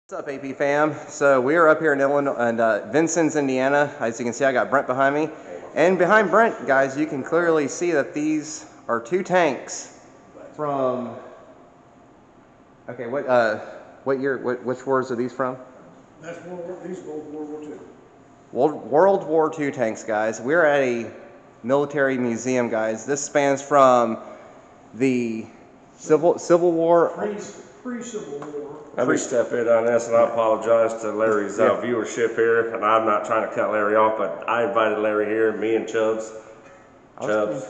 What's up, AP fam? So we are up here in Illinois and Vincennes, Indiana. As you can see, I got Brent behind me, and behind Brent, guys, you can clearly see that these are two tanks from. Okay, what year? Which wars are these from? That's these are World War II. World War II tanks, guys. We're at a military museum, guys. This spans from the Civil War. Pre-Civil War. Let me step in on this, and I apologize to Larry's viewership here, and I'm not trying to cut Larry off, but I invited Larry here, me and Chubbs from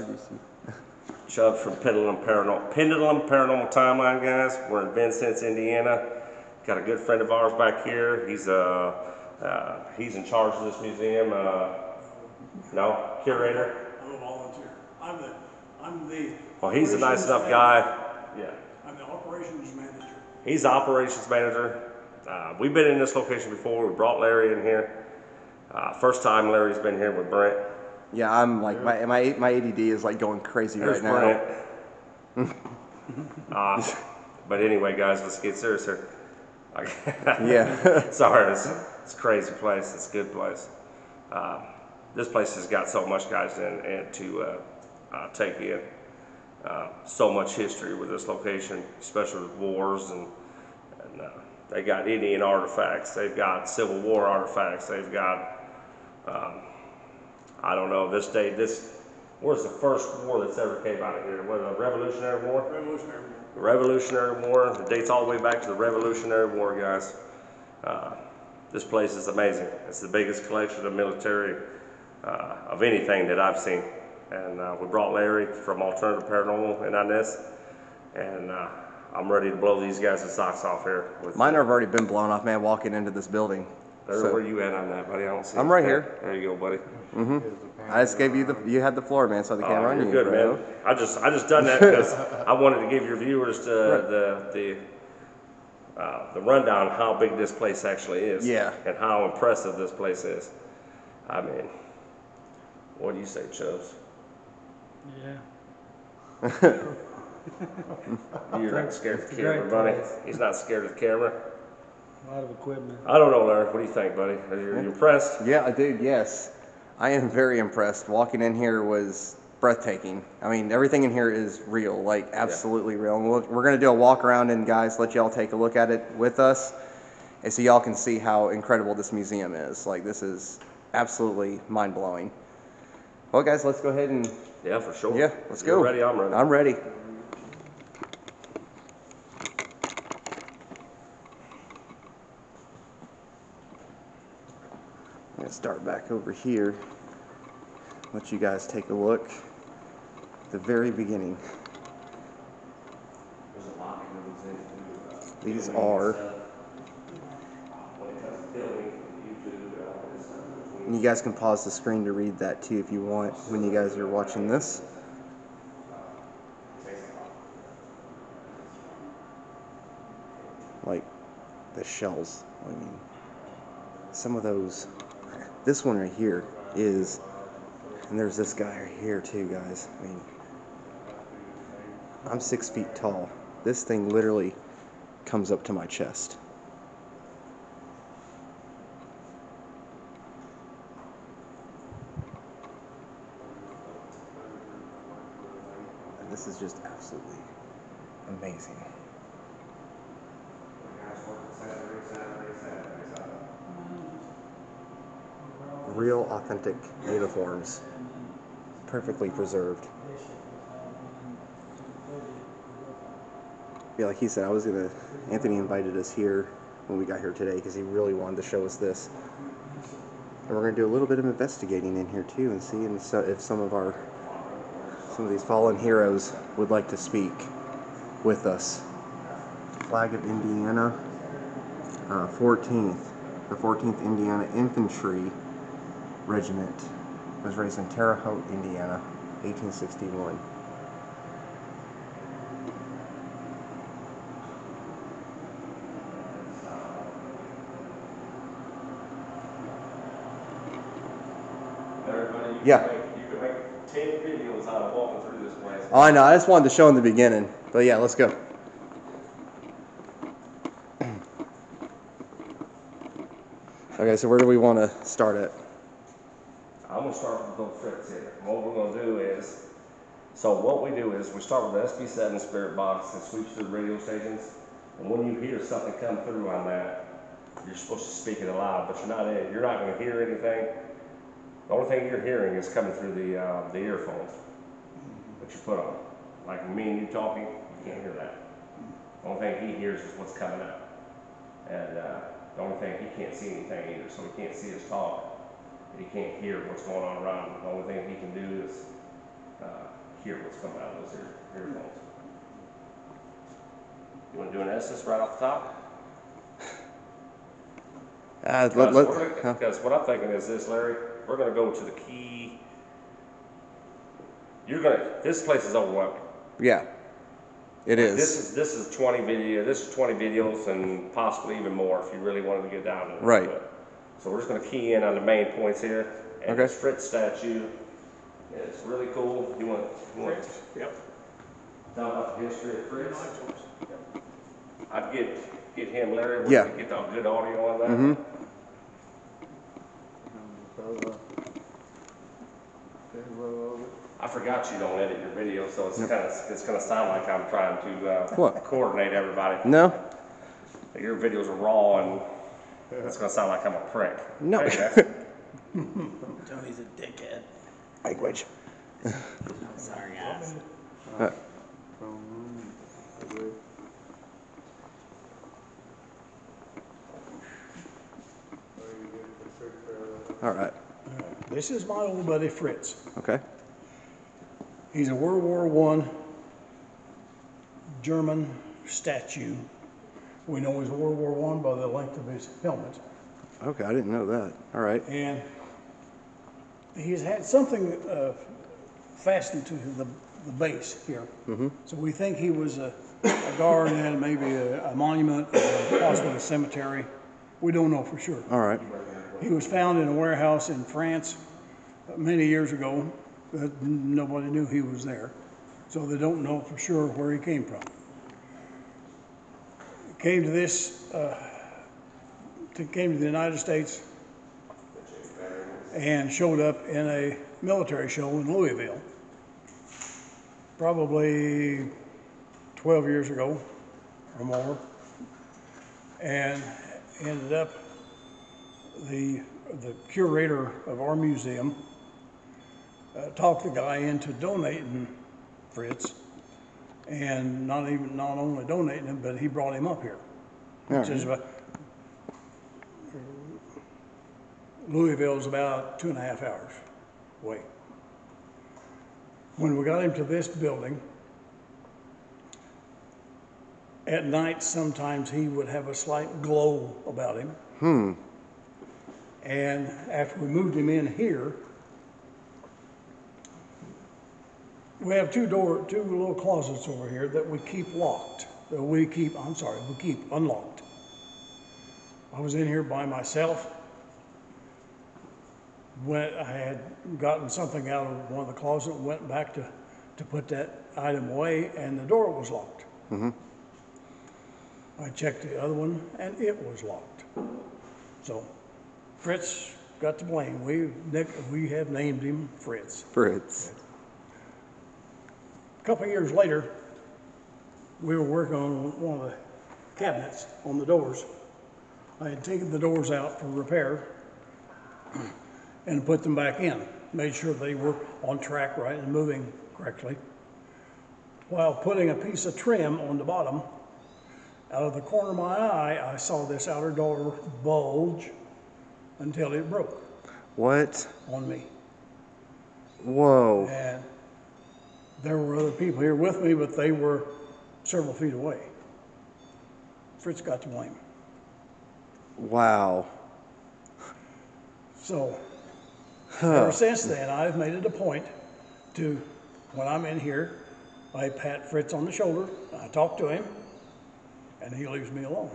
Pendulum Paranormal Timeline, guys. We're in Vincennes, Indiana. Got a good friend of ours back here. He's in charge of this museum. Curator. I'm a volunteer. I'm the. Well, he's a nice enough guy. Yeah. I'm the operations manager. He's the operations manager. We've been in this location before. We brought Larry in here. First time Larry's been here with Brent. Yeah, I'm like my ADD is like going crazy right now. But anyway, guys, let's get serious here. Yeah. Sorry, it's a crazy place. It's a good place. This place has got so much, guys, and to take in. So much history with this location, especially with wars, and they got Indian artifacts, they've got Civil War artifacts, they've got, I don't know, where's the first war that's ever came out of here? What, the Revolutionary War? Revolutionary War. The Revolutionary War, it dates all the way back to the Revolutionary War, guys. This place is amazing. It's the biggest collection of military, of anything that I've seen. And we brought Larry from Alternative Paranormal in on this, and I'm ready to blow these guys' socks off here. Mine have already been blown off, man, walking into this building. Where you at on that, buddy? I don't see. I'm right here. There you go, buddy. I just gave you had the floor, man, so the camera on you. You're good, man. I just done that because I wanted to give your viewers the rundown of how big this place actually is. Yeah. And how impressive this place is. I mean, what do you say, Chubbs? Yeah. You're not scared of the camera, buddy. He's not scared of the camera. A lot of equipment. I don't know, Larry. What do you think, buddy? Are you impressed? Yeah, dude, yes. I am very impressed. Walking in here was breathtaking. I mean, everything in here is real, like absolutely real. And we're going to do a walk around and, guys, let y'all take a look at it with us, and so y'all can see how incredible this museum is. Like, this is absolutely mind-blowing. Well, guys, let's go ahead and... Yeah, for sure. Yeah, let's go. You're ready? I'm ready. I'm ready. I'm going to start back over here. Let you guys take a look at the very beginning. There's a lot of These are... And you guys can pause the screen to read that too if you want when you guys are watching this. Like the shells. I mean, some of those. This one right here is, and there's this guy right here too, guys. I mean, I'm 6 feet tall. This thing literally comes up to my chest. This is just absolutely amazing. Real authentic uniforms, perfectly preserved. Yeah, like he said, Anthony invited us here when we got here today because he really wanted to show us this. And we're going to do a little bit of investigating in here too and see if some of these fallen heroes would like to speak with us. Flag of Indiana, the 14th Indiana Infantry Regiment was raised in Terre Haute, Indiana, 1861. Yeah. You could make 10 videos out of walking through this place. Oh, I know. I just wanted to show in the beginning. But yeah, let's go. Okay, so where do we want to start at? I'm gonna start with Bill Fritz here. What we're gonna do is, so what we do is we start with the SB7 spirit box that sweeps through the radio stations, and when you hear something come through on that, you're supposed to speak it aloud, but you're not gonna hear anything. The only thing you're hearing is coming through the earphones that you put on. Like me and you talking, you can't hear that. The only thing he hears is what's coming out. And the only thing, he can't see anything either, so he can't see us talk. He can't hear what's going on around him. The only thing he can do is hear what's coming out of those earphones. You want to do an essence right off the top? Because what I'm thinking is this, Larry. We're going to go to the key. This place is overwhelming. Yeah, it is. This is 20 video. This is 20 videos and possibly even more if you really wanted to get down to it. Right. So we're just going to key in on the main points here. And Okay. this Fritz statue is really cool. You want to Yep. talk about the history of Fritz? My choice. Yep. I'd get him, Larry. We're Yeah. gonna get the good audio on that. Mm-hmm. I forgot you don't edit your video, so it's gonna sound like I'm trying to What? coordinate everybody. No? Your videos are raw, and it's gonna sound like I'm a prick. No. Okay? Tony's a dickhead. Language. Sorry, guys. All right. This is my old buddy Fritz. Okay. He's a World War I German statue. We know he's World War I by the length of his helmet. Okay, I didn't know that. All right. And he's had something fastened to the base here. Mm-hmm. So we think he was a guard and maybe a monument, or possibly a cemetery. We don't know for sure. All right. He was found in a warehouse in France many years ago. But nobody knew he was there. So they don't know for sure where he came from. He came to the United States and showed up in a military show in Louisville, probably 12 years ago or more, and ended up the curator of our museum talked the guy into donating Fritz, and not only donating him, but he brought him up here, which is about Louisville's about 2.5 hours away. When we got him to this building, at night sometimes he would have a slight glow about him. And after we moved him in here, we have two little closets over here that we keep locked. We keep unlocked. I was in here by myself. I had gotten something out of one of the closets, went back to put that item away, and the door was locked. Mm-hmm. I checked the other one, and it was locked. So Fritz got to blame. We have named him Fritz. Fritz. A couple of years later, we were working on one of the cabinets on the doors. I had taken the doors out for repair and put them back in, made sure they were on track right and moving correctly. While putting a piece of trim on the bottom, out of the corner of my eye, I saw this outer door bulge until it broke What? on me. Whoa. And there were other people here with me, but they were several feet away. Fritz got to blame. Wow. So, ever since then, I've made it a point to, when I'm in here, I pat Fritz on the shoulder, I talk to him, and he leaves me alone.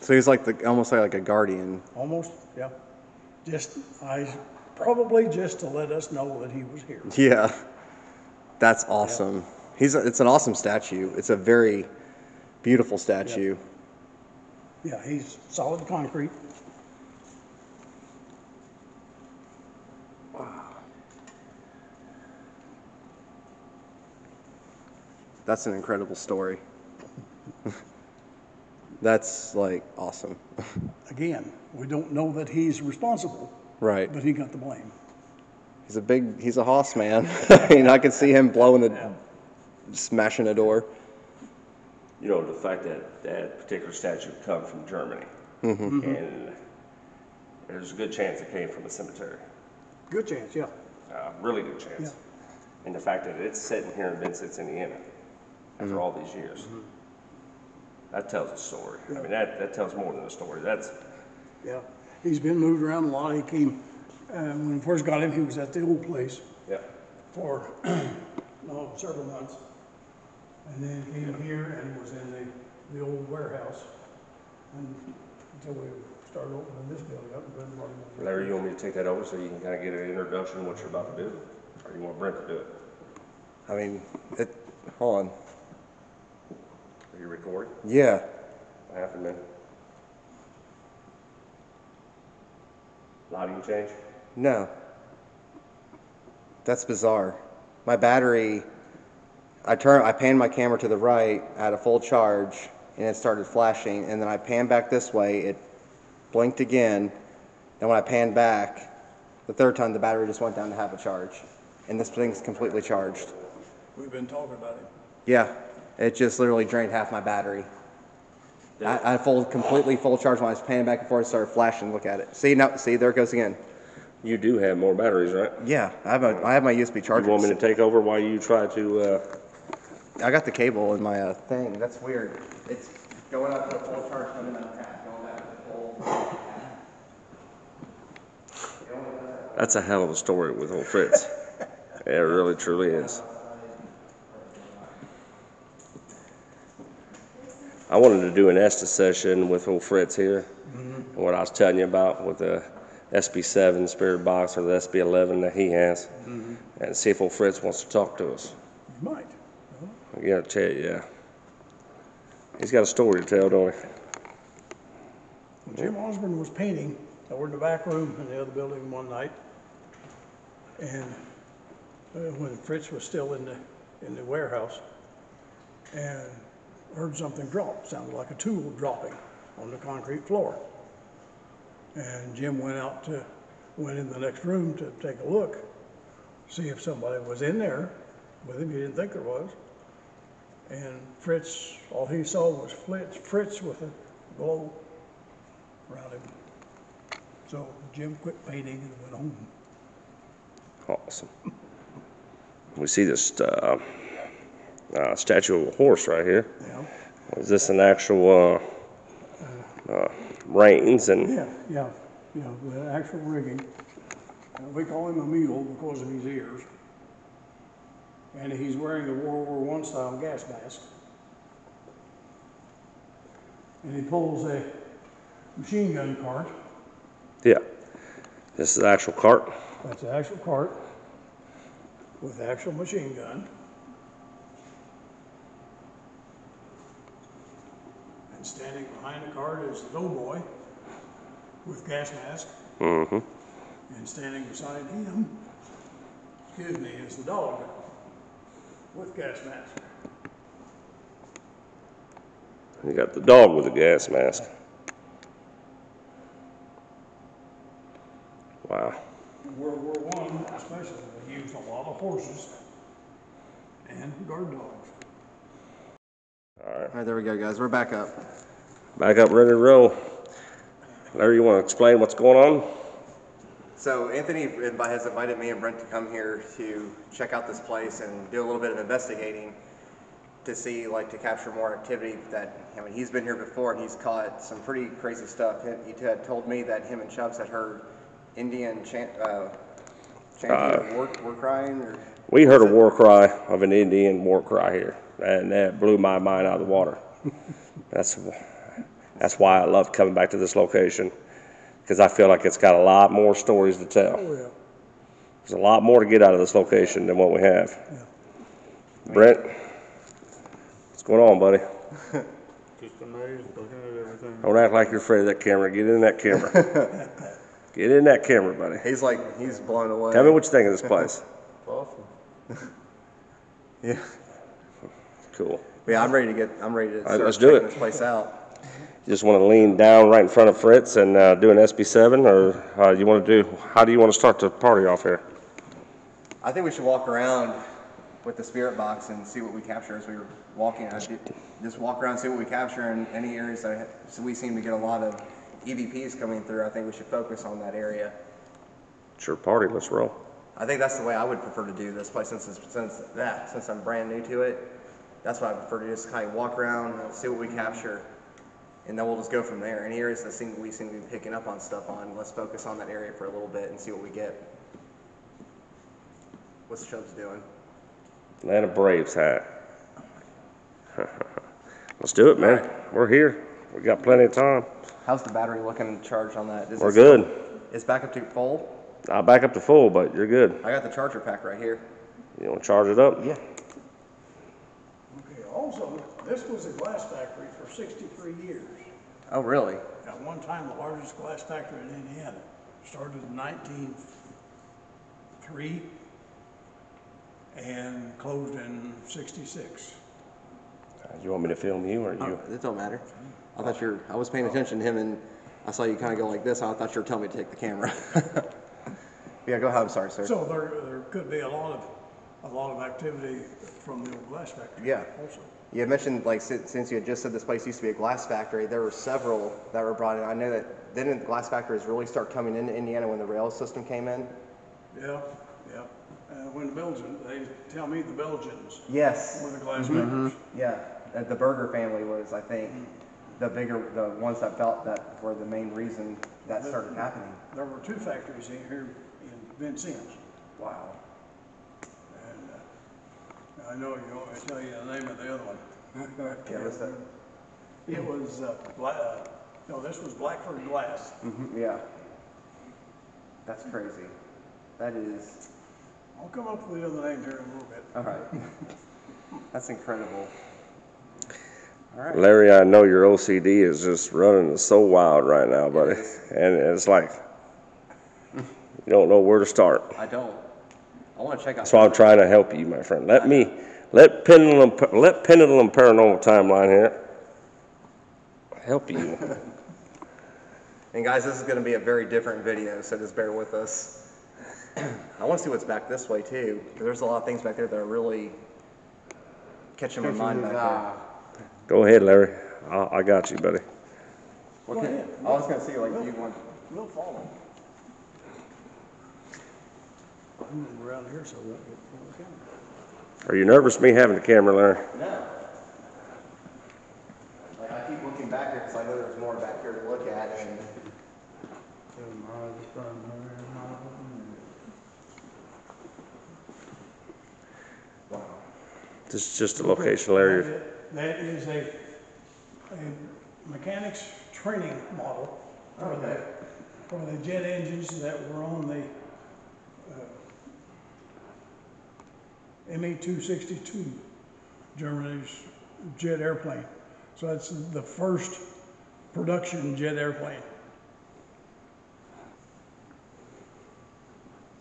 So he's like almost like a guardian. Almost, yeah. Probably just to let us know that he was here. Yeah. That's awesome. It's an awesome statue. It's a very beautiful statue. Yeah, he's solid concrete. That's an incredible story. That's like awesome. Again, we don't know that he's responsible, Right. but he got the blame. He's a hoss man. I mean, I could see him smashing a door. You know, the fact that that particular statue comes from Germany, and there's a good chance it came from a cemetery. Good chance, yeah. Really good chance. Yeah. And the fact that it's sitting here in Vincent, Indiana, after all these years, that tells a story. I mean, that tells more than a story. Yeah. He's been moved around a lot. He came, when we first got him, he was at the old place Yeah. for several months. And then came here and was in the old warehouse until we started opening this building up. Larry, you want me to take that over so you can kind of get an introduction of what you're about to do? Or you want Brent to do it? I mean, hold on. Are you recording? Yeah. What happened, man? Lighting change? No. That's bizarre. My battery, I panned my camera to the right at a full charge and it started flashing, and then I panned back this way, it blinked again, and when I panned back the third time, the battery just went down to half a charge, and this thing's completely charged. We've been talking about him. Yeah, it just literally drained half my battery. I completely full charge when I was panning back and forth, it started flashing. Look at it. See, there it goes again. You do have more batteries, right? Yeah, I have my USB charger. You want me to take over while you try to... I got the cable in my thing. That's weird. It's going up to full charge, coming out half, going back to full. That's a hell of a story with old Fritz. It really, truly is. I wanted to do an Estes session with old Fritz here. And what I was telling you about with the SB7 Spirit Box or the SB11 that he has. And see if old Fritz wants to talk to us. You might. I gotta tell you, yeah. He's got a story to tell, don't he? Jim Osborne was painting over in the back room in the other building one night. And when Fritz was still in the warehouse, and heard something drop, sounded like a tool dropping on the concrete floor. And Jim went in the next room to take a look, see if somebody was in there with him. He didn't think there was. And Fritz, all he saw was Fritz with a glow around him. So Jim quit painting and went home. Awesome. We see this statue of a horse right here. Yeah. Is this an actual reins and? Yeah, the actual rigging. We call him a mule because of his ears. And he's wearing a World War I style gas mask. And he pulls a machine gun cart. Yeah. This is the actual cart. That's the actual cart with the actual machine gun. And standing behind the cart is the doughboy with gas mask. Mm-hmm. And standing beside him, is the dog with gas mask. You got the dog with the gas mask. Wow. In World War I, especially, they used a lot of horses and guard dogs. All right, there we go, guys. We're back up. Back up, ready to roll. Larry, you want to explain what's going on? So Anthony has invited me and Brent to come here to check out this place and do a little bit of investigating to see, to capture more activity. He's been here before and he's caught some pretty crazy stuff. He had told me that him and Chubbs had heard Indian chanting war crying. We heard a war cry of an Indian war cry here, and that blew my mind out of the water. That's why I love coming back to this location, because I feel like it's got a lot more stories to tell. Oh, yeah. There's a lot more to get out of this location than what we have. Yeah. Brent, what's going on, buddy? Just amazed looking at everything. Don't act like you're afraid of that camera. Get in that camera. Get in that camera, buddy. He's blown away. Tell me what you think of this place. Awesome. Yeah. Cool. Yeah, I'm ready to start let's do checking it. this place out. You just want to lean down right in front of Fritz and do an SB7, or you want to do? How do you want to start the party off here? I think we should walk around with the spirit box and see what we capture as we were walking. Just walk around, see what we capture in any areas so we seem to get a lot of EVPs coming through. I think we should focus on that area. Sure, party. Let's roll. I think that's the way I would prefer to do this place since I'm brand new to it. That's why I prefer to just kind of walk around, see what we capture, and then we'll just go from there. Any areas that we seem to be picking up on stuff on, let's focus on that area for a little bit and see what we get. What's Chubbs doing? Atlanta Braves hat. Let's do it, man. Right. We're here. We got plenty of time. How's the battery looking charged on that? We're good. It's back up to full? I'll back up to full, but you're good. I got the charger pack right here. You want to charge it up? Yeah. Okay, also, this was a glass factory for 63 years. Oh, really? At one time, the largest glass factory in Indiana. Started in 1903 and closed in 66. You want me to film you, or you? It don't matter. I was paying attention to him and I saw you kind of go like this. I thought you were telling me to take the camera. Yeah, go ahead. I'm sorry, sir. So there could be a lot of activity from the old glass factory. Yeah. Also. You had mentioned, like, since you had just said this place used to be a glass factory, there were several that were brought in. I know that didn't the glass factories really start coming into Indiana when the rail system came in? Yeah, yeah. When the Belgians, they tell me the Belgians Yes. were the glass makers. Yeah. The Berger family was, I think, the ones that felt that were the main reason that started happening. There were two factories in here in Vincennes. Wow. And I know you want me to tell you the name of the other one. Yeah, what's that? It was, this was Blackford Glass. Yeah. That's crazy. That is, I'll come up with the other name here in a little bit. all right. That's incredible. All right. Larry, I know your OCD is just running so wild right now, buddy. And it's like, you don't know where to start. I don't. I want to check out. That's why I'm trying to help you, my friend. Let Pendulum Paranormal Timeline here help you. And guys, this is going to be a very different video, so just bear with us. I want to see what's back this way too, because there's a lot of things back there that are really catching my mind back there. Go ahead, Larry. I got you, buddy. Go ahead. I was going to see, like, do you want? We'll follow. I'm moving around here so I won't get on the camera. Are you nervous me having the camera, Larry? No. Like, I keep looking back here because I know there's more back here to look at, and wow. This is just a location, Larry. That is a mechanics training model for the jet engines that were on the Me-262, Germany's jet airplane. So that's the first production jet airplane.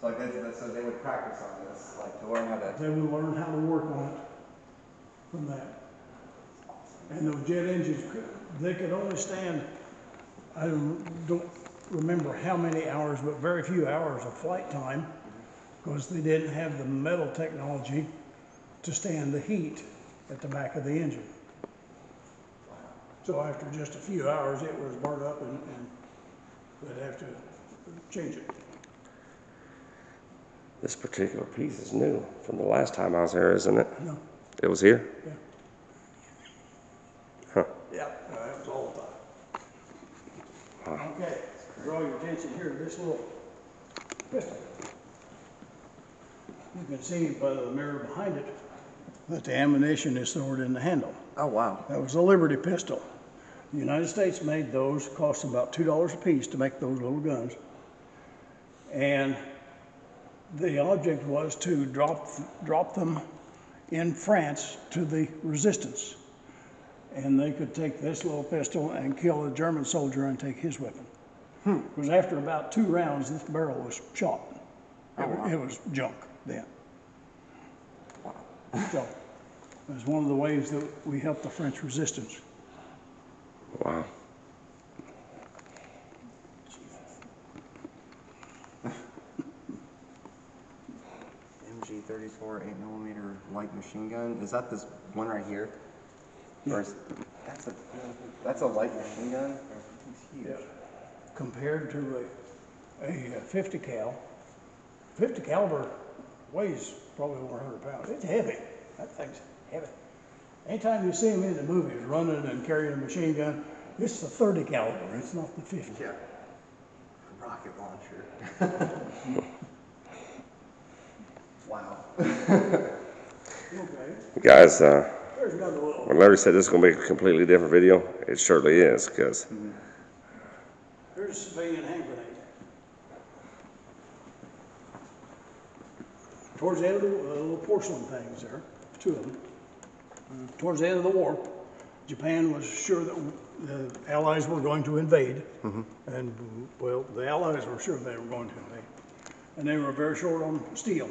So like so they would practice on this, like to learn how to. They would learn how to work on it from that. And those jet engines, they could only stand, I don't remember how many hours, but very few hours of flight time, because they didn't have the metal technology to stand the heat at the back of the engine. So after just a few hours, it was burnt up and they'd have to change it. This particular piece is new from the last time I was here, isn't it? No. It was here? Yeah. Huh. Yeah, that was all the time. Okay, draw your attention here to this little pistol. You can see by the mirror behind it that the ammunition is stored in the handle. Oh wow. That was a Liberty pistol. The United States made those, cost about $2 a piece to make those little guns. And the object was to drop them in France to the resistance. And they could take this little pistol and kill a German soldier and take his weapon. Because after about 2 rounds, this barrel was shot. It was junk then. So It was one of the ways that we helped the French resistance. Wow. MG34 8mm light machine gun. Is that this one right here? Or is, that's a light machine gun? It's huge. Yeah. Compared to a 50 cal, 50 caliber weighs probably over 100 pounds. It's heavy. That thing's heavy. Anytime you see them in the movies running and carrying a machine gun, it's the 30 caliber. It's not the 50. Yeah. Rocket launcher. Wow. Okay. Guys, There's another little. when Larry said this is going to be a completely different video, it surely is, because Here's a civilian hand grenade. Towards the end of the little porcelain things there, two of them. Towards the end of the war, Japan was sure that the Allies were going to invade. And, well, the Allies were sure they were going to invade. And they were very short on steel.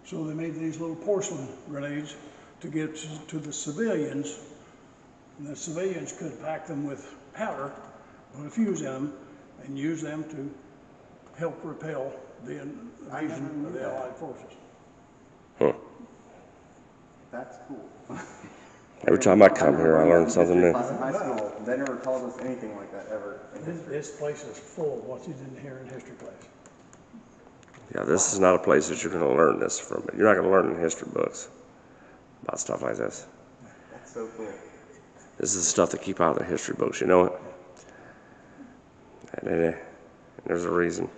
So they made these little porcelain grenades to get to the civilians. And the civilians could pack them with powder, put a fuse in them, and use them to help repel the invasion of the Allied forces. That's cool. every time I come here, I learn something new. In high school, they never told us anything like that ever in history. This place is full of what you didn't hear in history class. Yeah, this is not a place that you're going to learn this from. You're not going to learn in history books about stuff like this. That's so cool. This is the stuff that keep out of the history books, you know it? And there's a reason.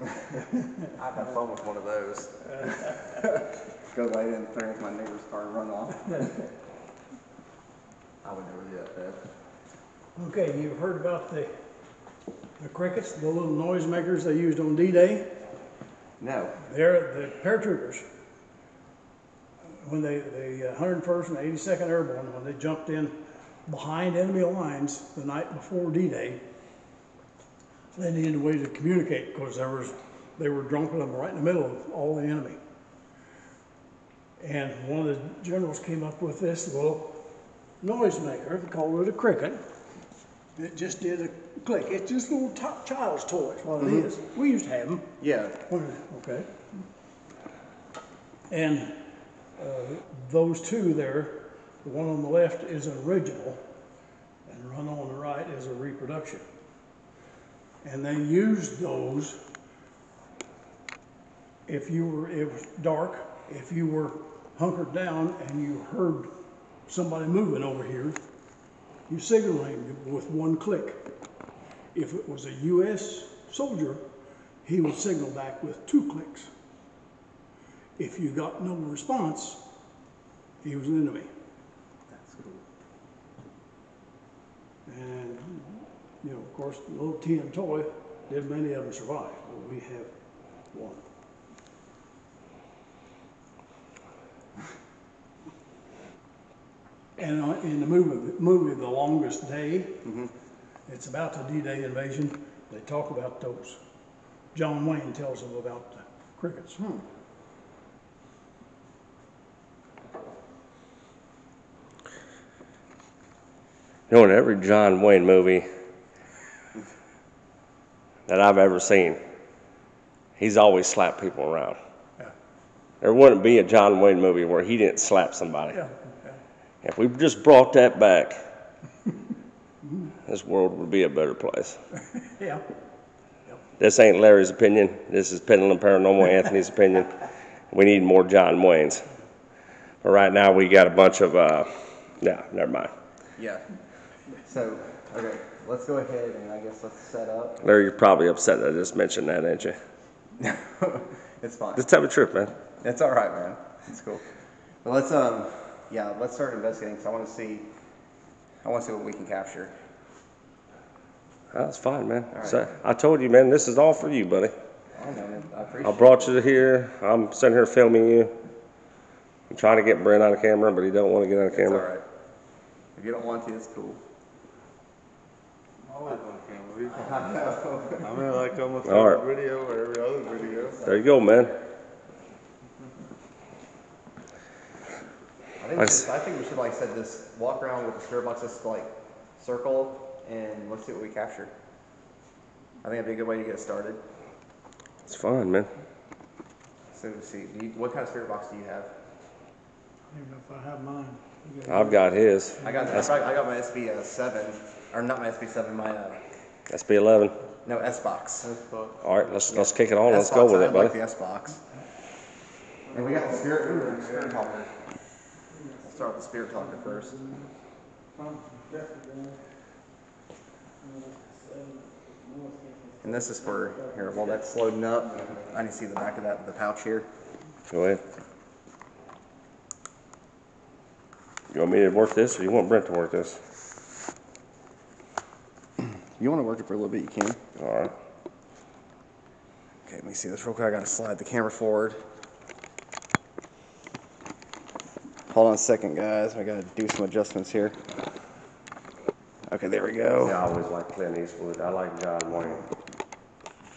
I've had fun with one of those. Go lay in with my neighbor's car and run off. I would never do that, Dad. Okay, you've heard about the crickets, the little noisemakers they used on D-Day? No. They're the paratroopers. When the 101st and 82nd Airborne, when they jumped in behind enemy lines the night before D-Day, they needed a way to communicate because they were dropping them right in the middle of all the enemy. And one of the generals came up with this little noisemaker. They called it a cricket. It just did a click. It's just a little child's toy, is what it is. We used to have them. Yeah. Okay. And those two there, the one on the left is an original, and the one on the right is a reproduction. And they used those if you were, it was dark, if you were hunkered down and you heard somebody moving over here, you signal him with one click. If it was a U.S. soldier, he would signal back with 2 clicks. If you got no response, he was an enemy. That's cool. And, you know, of course, the little tin toy, did many of them survive, but we have one. And in the movie The Longest Day, it's about the D-Day invasion. They talk about those. John Wayne tells them about the crickets. You know, in every John Wayne movie that I've ever seen, he's always slapped people around. Yeah. There wouldn't be a John Wayne movie where he didn't slap somebody. Yeah. If we just brought that back, this world would be a better place. Yeah. This ain't Larry's opinion. This is Pendleton Paranormal Anthony's opinion. We need more John Waynes. But right now we got a bunch of, never mind. Yeah. So, okay, let's go ahead and I guess let's set up. Larry, you're probably upset that I just mentioned that, ain't you? It's fine. Just tell me the truth, man. It's all right, man. It's cool. But let's let's start investigating because I want to see what we can capture. That's fine, man. All right. So, I told you, man, this is all for you, buddy. I know, man. I appreciate I brought you here. I'm sitting here filming you. I'm trying to get Brent on camera, but he don't want to get on It's camera. all right. If you don't want to, it's cool. Always on camera. I mean, like almost All every right. video or every other video. There you go, man. I think we should like set this walk around with the spirit box, just like circle, and let's see what we capture. I think that'd be a good way to get started. It's fun, man. So let's see. What kind of spirit box do you have? I don't even know if I have mine. I've got his. I got my SB7, or not my SB7, my SB11. no S box. All right, let's kick it on. Let's go with it, I buddy. like the S box. And we got the spirit talker. We'll start with the spirit talker first. And this is for here. While that's loading up, I need to see the back of the pouch here. Go ahead. You want me to work this, or you want Brent to work this? You want to work it for a little bit, you can. All right. Okay, let me see this real quick. I got to slide the camera forward. Hold on a second, guys. I got to do some adjustments here. Okay, there we go. Yeah, I always like Clint Eastwood. I like John Wayne.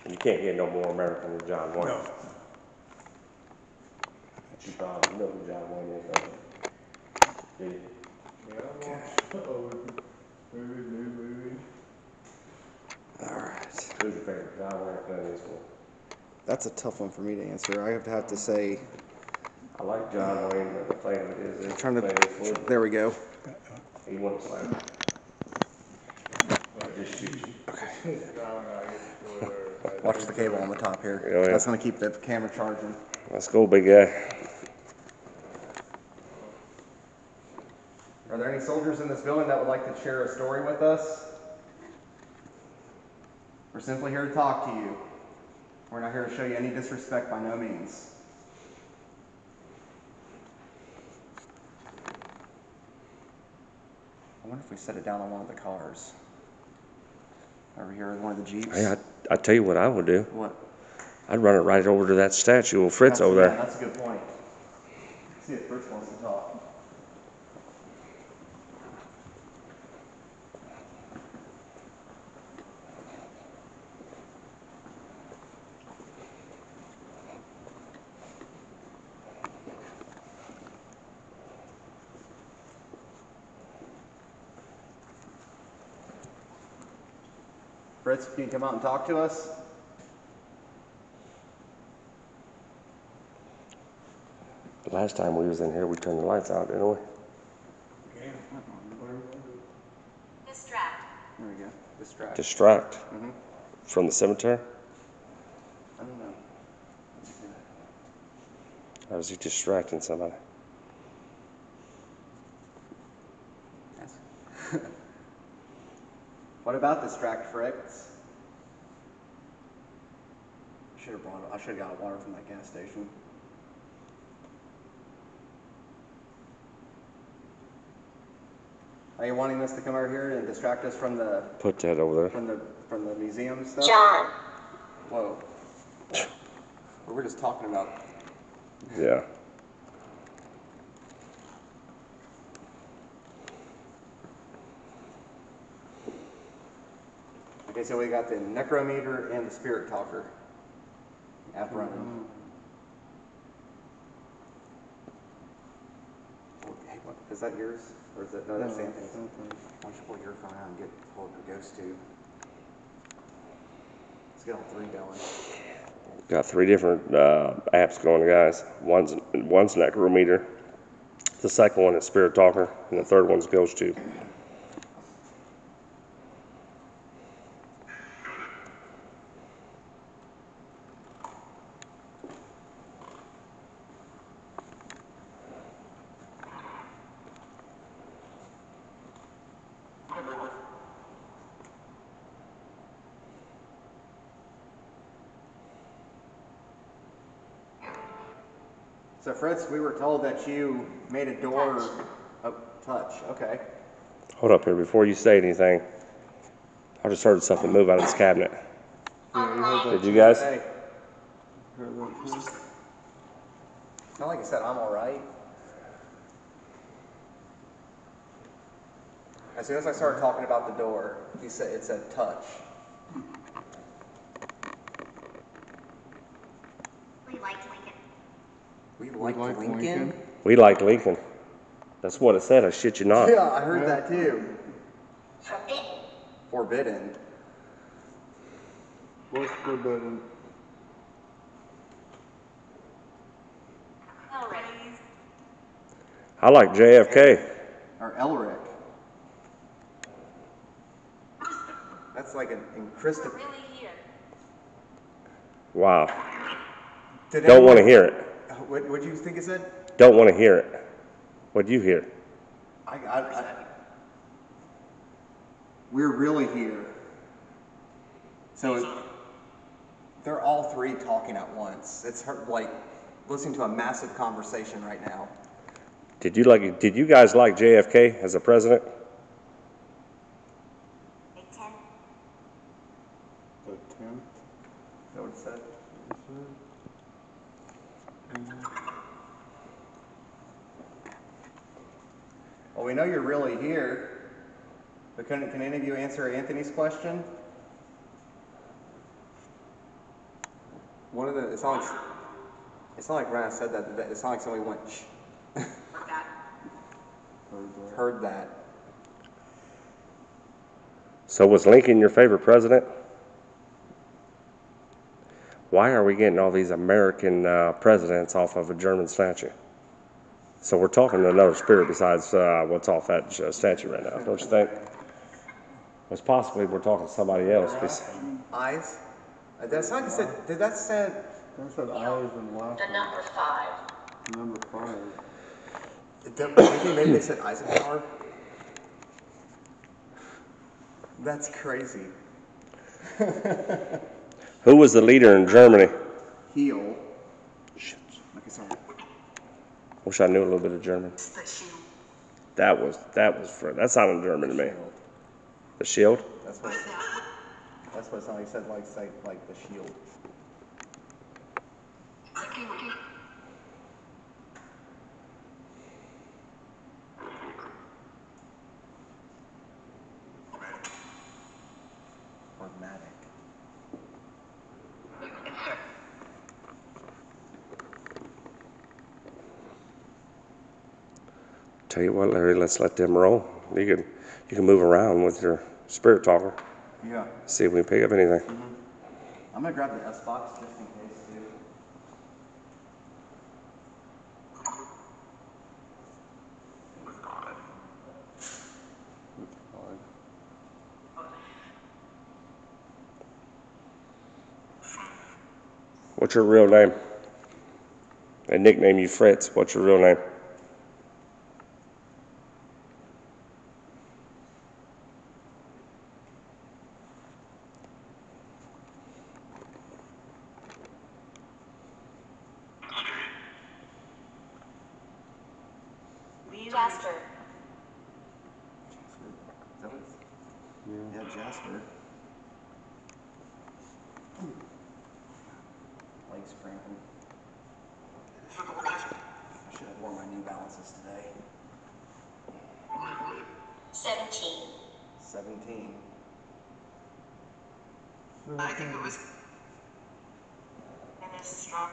You can't get no more American than John Wayne. No. You probably know who John Wayne is, don't you? Alright. Who's your favorite, John Wayne or Clint Eastwood? That's a tough one for me to answer. I have to say, I like John Wayne, but the thing is trying to, Clint Eastwood. there we go. He wouldn't slam it. Just shoot you. Watch the cable on the top here. Oh, yeah. That's going to keep the camera charging. Let's go, big guy. Are there any soldiers in this building that would like to share a story with us? We're simply here to talk to you. We're not here to show you any disrespect by no means. I wonder if we set it down on one of the cars. Over here with one of the Jeeps. Hey, I tell you what I would do. What? I'd run it right over to that statue of Fritz over Yeah, there. that's a good point. See if Fritz wants to talk. Fritz, can you come out and talk to us? The last time we was in here, we turned the lights out, didn't we? Distract. There we go. Distract. Distract. Mm-hmm. From the cemetery? I don't know. How is he distracting somebody? What about distract, Fritz? I should have got water from that gas station. Are you wanting us to come over here and distract us from the Put that over there. from the museum stuff? John. Whoa. We're just talking about. Yeah. Okay, so we got the necrometer and the spirit talker app running. Hey, what, is that yours? Or is it, no, that's Anthony's. Why don't you pull your phone out and get hold of the ghost tube? Let's get all three going. Got 3 different apps going, guys. One's necrometer. The second one is Spirit Talker, and the third one's Ghost Tube. So Fritz, we were told that you made a door. Oh, touch. Okay. Hold up here before you say anything. I just heard something move out of this cabinet. Did you guys? Hey. Not like I said, I'm all right. As soon as I started talking about the door, it said touch. We liked Lincoln. We like Lincoln? We like Lincoln. That's what it said. I shit you not. Yeah, I heard that too. Forbidden. What's forbidden? I like JFK. Or Elric. That's like in Christopher. Really here. Wow. Don't want to hear it. What do you think it said? Don't want to hear it. What'd you hear? We're really here. So they're all three talking at once. It's like listening to a massive conversation right now. Did you guys like JFK as a president? The 10th? Is that what it said? Well, we know you're really here, but can any of you answer Anthony's question? One of the, it's not like Ryan said that, it's not like somebody went, shh. Heard that. So was Lincoln your favorite president? Why are we getting all these American presidents off of a German statue? So we're talking to another spirit besides what's off that statue right now, don't you think? It's possibly we're talking to somebody else. Eyes? That's not like I said, did that say? That said eyes and laughter. The number 5. Number 5. Do you think maybe they said Eisenhower? That's crazy. Who was the leader in Germany? Heel. Shit. Okay, sorry. Wish I knew a little bit of German. That sounded German to me. The shield? That's what it sounded like. It said like the shield. Pragmatic. Tell you what, Larry, let's let them roll. You can move around with your spirit talker. Yeah. See if we can pick up anything. I'm gonna grab the S box just in case too. What's your real name? They nickname you Fritz. What's your real name? Jasper. Is that what it's? Yeah, Jasper. Legs cramping. I should have worn my New Balances today. 17. 17. I think it was. And it's strong.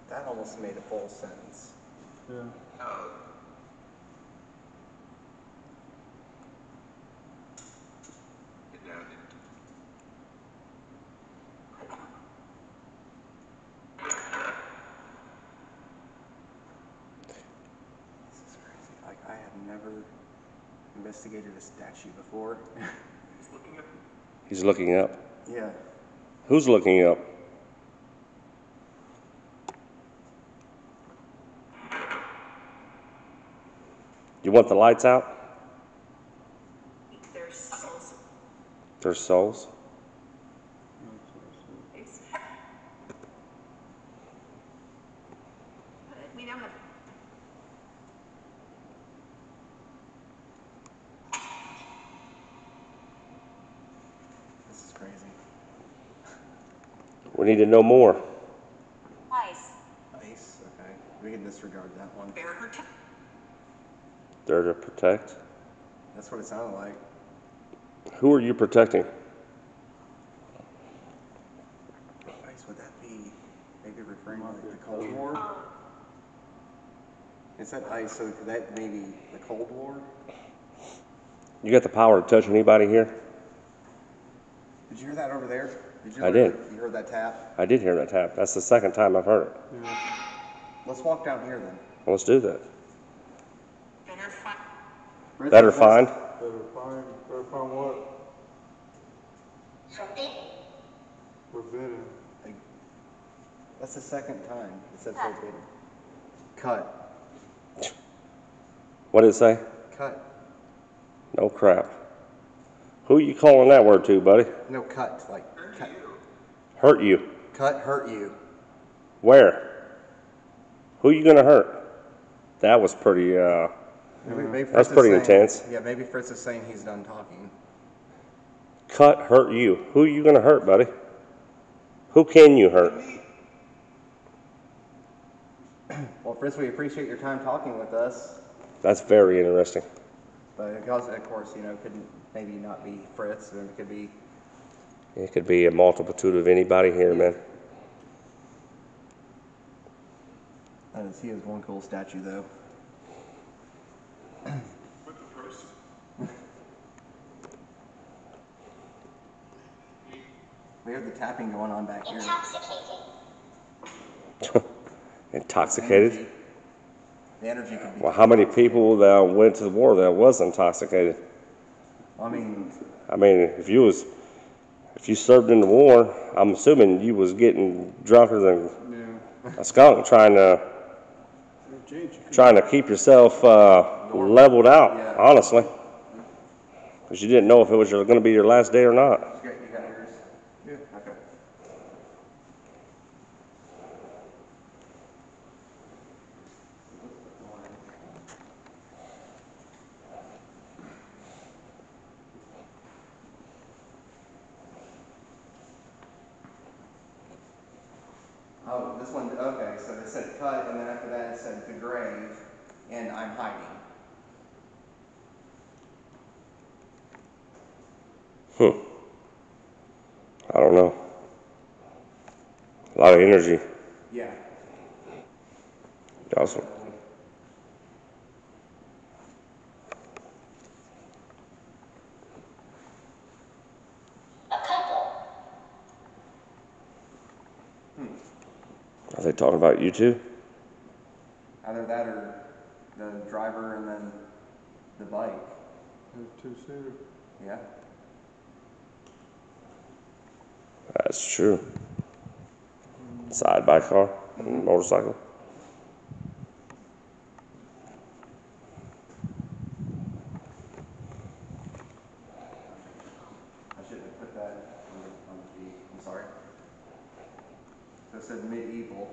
That almost made a full sentence. Yeah. Oh. This is crazy. Like, I have never investigated a statue before. He's looking up. Yeah. Who's looking up? You want the lights out? There's souls. There's souls. We don't have. This is crazy. We need to know more. Ice. Ice. Okay. We can disregard that one. Bear protect. There to protect. That's what it sounded like. Who are you protecting? Ice, would that be maybe referring to like the Cold War? Is that ice? So that maybe the Cold War? You got the power to touch anybody here? Did you hear that over there? I did. You heard that tap? I did hear that tap. That's the second time I've heard it. Yeah. Let's walk down here then. Well, let's do that. Better find. Better find? Better find what? Forbidden. Forbidden. That's the second time it said forbidden. Cut. What did it say? Cut. No crap. Who you calling that word to, buddy? No, cut. Like, cut. Hurt you. Cut, hurt you. Where? Who you gonna hurt? That was pretty, Maybe that's Fritz is pretty saying- intense. Yeah, maybe Fritz is saying he's done talking. cut, hurt you. Who you gonna hurt, buddy? Who can you hurt? Well, Fritz, we appreciate your time talking with us. That's very interesting. But of course, you know, couldn't maybe not be Fritz, and it could be. It could be a multitude of anybody here, man. He has one cool statue, though. We heard the tapping going on back here. Intoxicated? The energy could be. Well, how many people that went to the war that was intoxicated? I mean, if you served in the war, I'm assuming you was getting drunker than a skunk trying to keep yourself leveled out, Yeah. honestly, because you didn't know if it was going to be your last day or not. you got yours? Yeah. Okay. Oh, this one, okay, so it said cut, and then after that it said the grave, and I'm hiding. I don't know. A lot of energy. Yeah. Also, are they talking about you two? Either that or the driver and then the bike. Two-seater. Yeah. That's true. Side by car and motorcycle. I shouldn't have put that on the Jeep. I'm sorry. So it said medieval.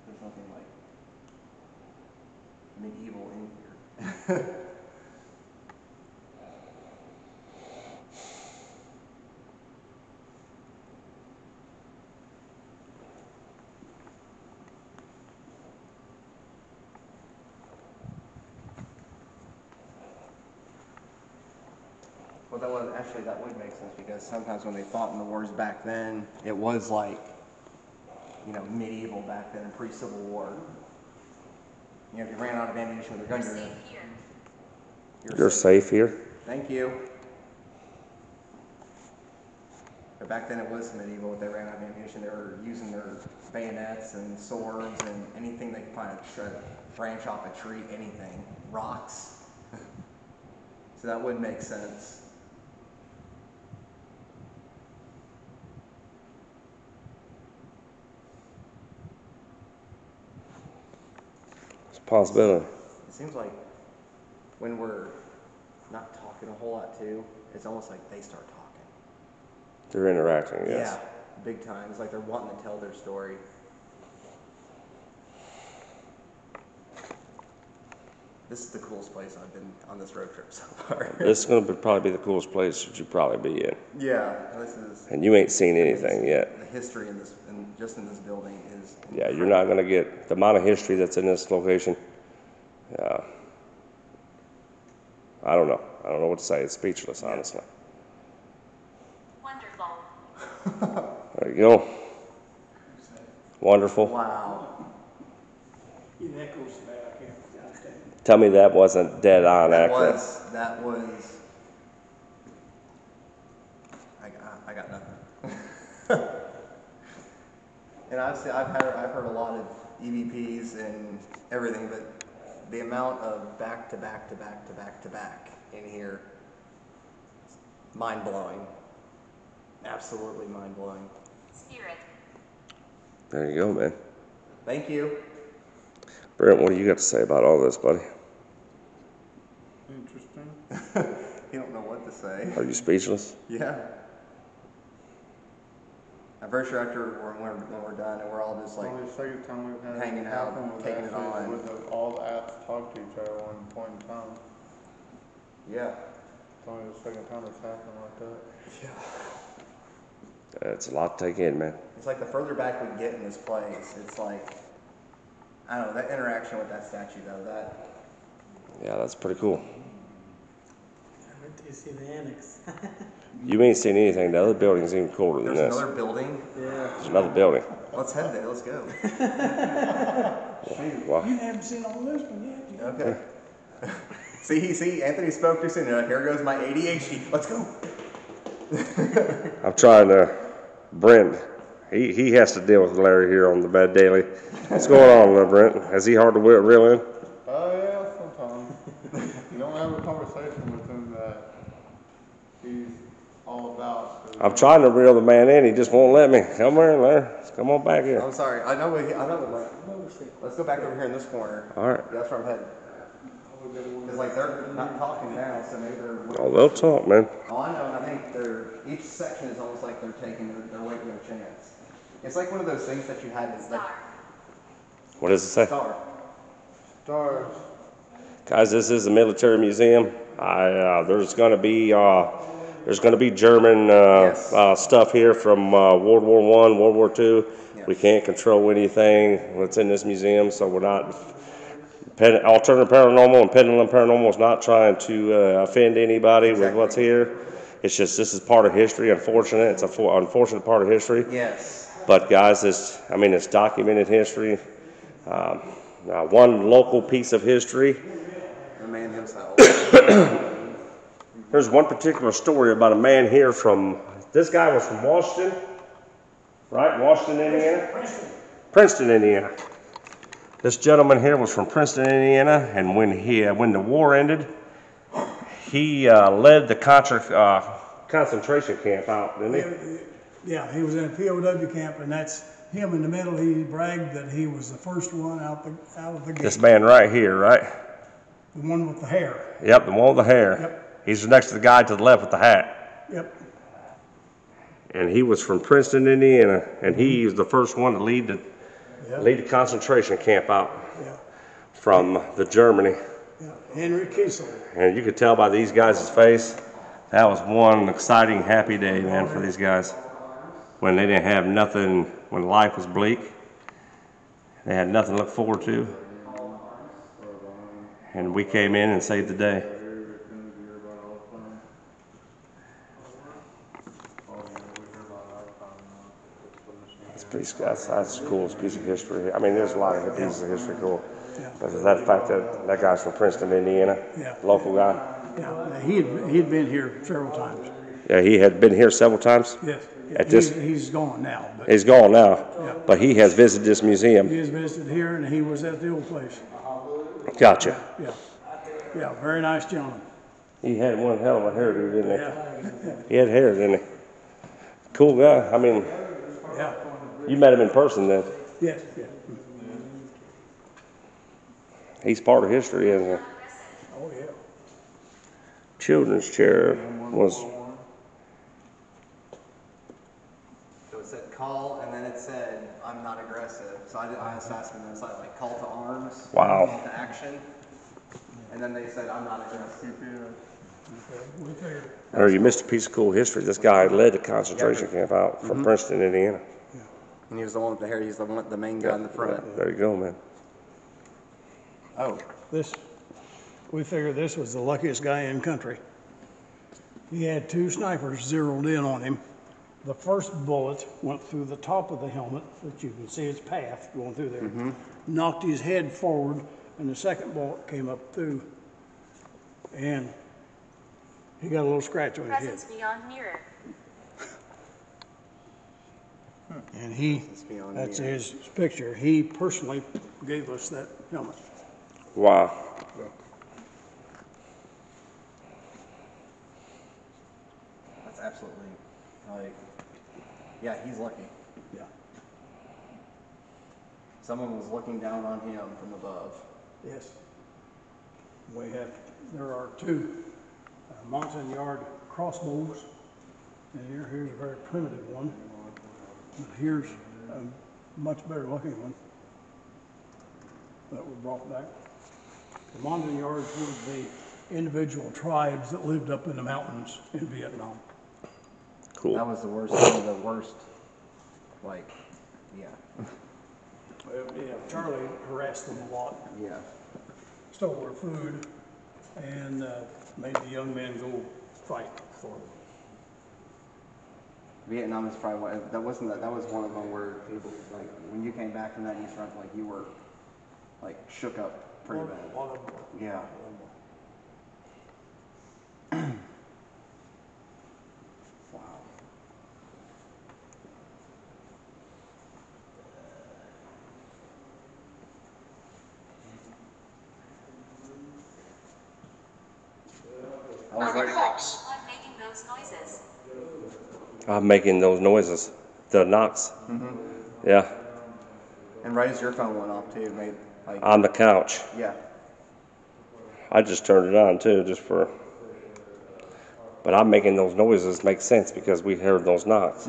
There's nothing like medieval in here. Well, that would make sense because sometimes when they fought in the wars back then, it was like, you know, medieval back then, pre-Civil War. You know, if you ran out of ammunition with a gun, You're safe here. Thank you. But back then it was medieval. If they ran out of ammunition, they were using their bayonets and swords and anything they could find to branch off a tree, anything. Rocks. So that would make sense. It's a possibility. It seems like when we're not talking a whole lot too, it's almost like they start talking. They're interacting, yes. Yeah, big time. It's like they're wanting to tell their story. This is the coolest place I've been on this road trip so far. This is going to probably be the coolest place that you probably be in. Yeah, this is. And you ain't seen anything yet. The history in this, just in this building is. Yeah, you're not going to get the amount of history that's in this location. I don't know. I don't know what to say. It's speechless, honestly. Wonderful. There you go. Wonderful. Wow. It echoes bad, I can't understand. Tell me that wasn't dead on accurate. That was, I got nothing. And obviously I've heard a lot of EVPs and everything, but the amount of back to back to back to back to back in here, mind blowing. Absolutely mind blowing. Spirit. There you go, man. Thank you. Brent, what do you got to say about all this, buddy? Interesting. You don't know what to say. Are you speechless? Yeah. I'm very sure after when we're done and we're all just like, Only the second time we've had hanging it out, happen with taking it actually on. with all the apps talk to each other at one point in time. yeah. It's only the second time it's happened like that. It's a lot to take in, man. It's like the further back we get in this place, it's like, I don't know, that interaction with that statue though, that, Yeah, that's pretty cool. Wait till you see the annex. You ain't seen anything. The other building's even cooler than there's this. another building. Yeah. There's another building. Let's head there, let's go. Wow. You haven't seen all this one yet. Okay. See, Anthony spoke too soon. Here goes my ADHD. Let's go. I'm trying to, Brent, he has to deal with Larry here on the bed daily. What's going on, Brent? Is he hard to reel in? Yeah, sometimes. You don't have a conversation with him that he's all about. I'm trying to reel the man in. He just won't let me. Come here, Larry. Come on back here. I'm sorry. I know. Let's go back over here in this corner. All right. That's where I'm headed. Because like they're not talking now, so maybe they're. Oh, they'll talk, man. Oh, I know. I think each section is almost like they're waiting their chance. It's like one of those things that you had is like What does it say? star. Stars. Guys, this is a military museum. There's going to be German Yes. stuff here from World War I, World War II. Yes. We can't control anything that's in this museum, so we're not. Alternative Paranormal and Pendulum Paranormal is not trying to offend anybody with what's here. It's just this is part of history. Unfortunate. It's an unfortunate part of history. Yes. But guys, it's documented history. One local piece of history. The man himself. There's one particular story about a man here this guy was from Washington, right? Washington, Indiana? Princeton, Indiana. This gentleman here was from Princeton, Indiana, and when the war ended, he led the concentration camp out, didn't he? Yeah, he was in a POW camp, and that's him in the middle. He bragged that he was the first one out of the gate. This man right here, right? The one with the hair. Yep, the one with the hair. Yep. He's next to the guy to the left with the hat. Yep. And he was from Princeton, Indiana, and he was the first one to lead the concentration camp out Yeah. from the Germany. Yeah. Henry Kiesel. And you could tell by these guys' face, that was one exciting, happy day, man, for these guys. When they didn't have nothing, when life was bleak, they had nothing to look forward to. And we came in and saved the day. That's the coolest piece of history. I mean, there's a lot of pieces of history cool. But that fact that guy's from Princeton, Indiana, local guy. Yeah, he'd been here several times. Yeah, he had been here several times. Yes. He's gone now. But He's gone now, but he has visited this museum. he has visited here, and he was at the old place. Gotcha. Yeah. Yeah, very nice gentleman. He had one hell of a hairdo, didn't he? Yeah. He had hair, didn't he? Cool guy. I mean, Yeah. you met him in person then. Yeah. Yeah. He's part of history, isn't he? Oh, yeah. Children's chair was. So it said call, and then it said, I'm not aggressive. So I was asking them, it's like call to arms, Wow. call to action. And then they said, I'm not aggressive. We figured. Or you missed a piece of cool history. This guy led the concentration camp out from Princeton, Indiana. And he was the one with the hair. He's the main guy in the front. There you go, man. Oh. We figured this was the luckiest guy in country. He had 2 snipers zeroed in on him, The first bullet went through the top of the helmet, that you can see its path going through there, knocked his head forward, and the second bullet came up through, and he got a little scratch on his head. Presence beyond mirror. And he, beyond that's mirror. his picture, he personally gave us that helmet. Wow. That's absolutely, like, yeah, he's lucky. Yeah. Someone was looking down on him from above. Yes. There are two Montagnard crossbows, and here's a very primitive one. But here's a much better looking one that we brought back. The Montagnards were the individual tribes that lived up in the mountains in Vietnam. Cool. That was the worst, one of the worst, like, yeah. Yeah, Charlie harassed them a lot, Yeah. stole their food, and made the young men go fight for them. Vietnam is probably one, that was one of them where people, like, when you came back from that, you felt like you were, like, shook up pretty bad. A lot of them. Yeah. Wow. I was right. I'm making those noises. I'm making those noises. The knocks. Yeah. And right as your phone went off too, it made like, On the couch. yeah. I just turned it on too, just for. But I'm making those noises make sense because we heard those knocks.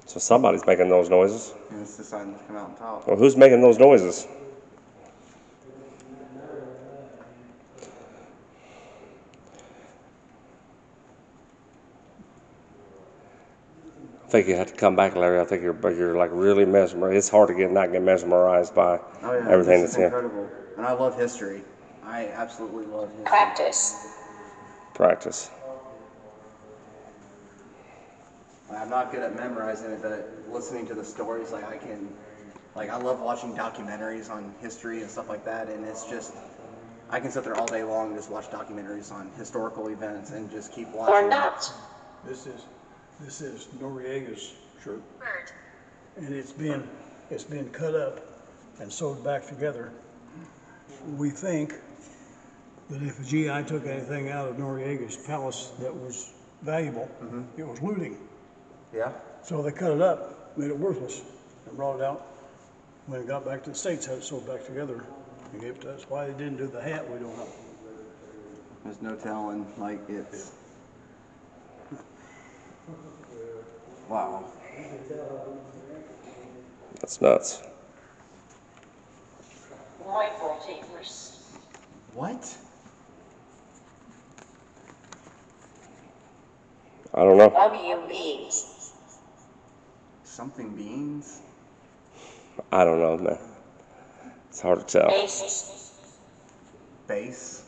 So somebody's making those noises. And it's deciding to come out on top. Well, who's making those noises? I think you have to come back, Larry. I think you're like really mesmerized. It's hard to not get mesmerized by Oh yeah, everything this that's is here. incredible. And I love history. I absolutely love history. Practice. I'm not good at memorizing it, but listening to the stories, like I love watching documentaries on history and stuff like that, and it's just, I can sit there all day long and just watch documentaries on historical events and just keep watching. This is Noriega's shirt, Bird. and it's been cut up and sewed back together. We think that if a GI took anything out of Noriega's palace that was valuable, it was looting. Yeah. So they cut it up, made it worthless, and brought it out. When it got back to the States, had it sewed back together and gave it to us. Why they didn't do the hat, we don't know. There's no telling, like it's. Wow. That's nuts. What? I don't know. Something beans? I don't know, man. It's hard to tell. Base?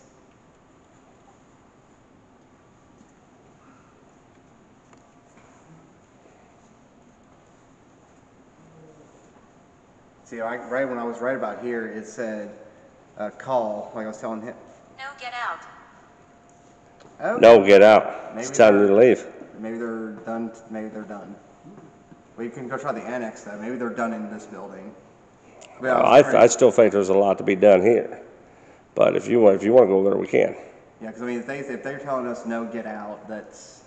See, right when I was right about here, it said call, like I was telling him. No, get out. Oh, No, get out. Maybe It's time you to leave. Maybe they're done. Maybe they're done. Well, you can go try the annex though. Maybe they're done in this building. But I still think there's a lot to be done here. But if you want to go there, we can. Yeah, because I mean, if they're telling us no, get out, let's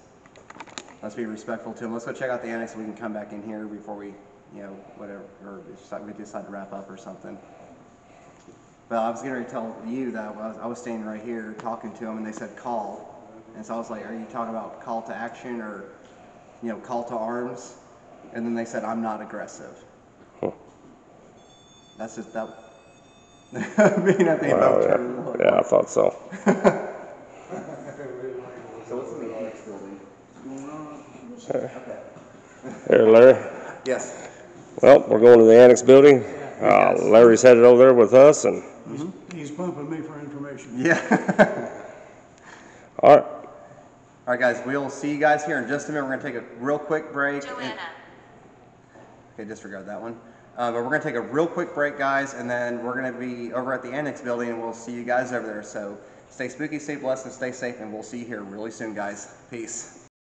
be respectful to them. Let's go check out the annex, and we can come back in here before we, whatever, or we decide to wrap up or something. But I was going to tell you that I was standing right here talking to them, and they said call, and so I was like, are you talking about call to action or, call to arms? And then they said, I'm not aggressive. Huh. That's just that. I mean, I think Wow, both yeah. turned like, Yeah, I thought so. So what's in the annex building? Okay. Here, Larry. Yes. Well, we're going to the annex building. Larry's headed over there with us, and He's pumping me for information. Yeah. all right. All right, guys, we'll see you guys here in just a minute. We're going to take a real quick break. Joanna. Okay, disregard that one. But we're going to take a real quick break, guys, and then we're going to be over at the Annex building, and we'll see you guys over there. So stay spooky, stay blessed, and stay safe, and we'll see you here really soon, guys. Peace.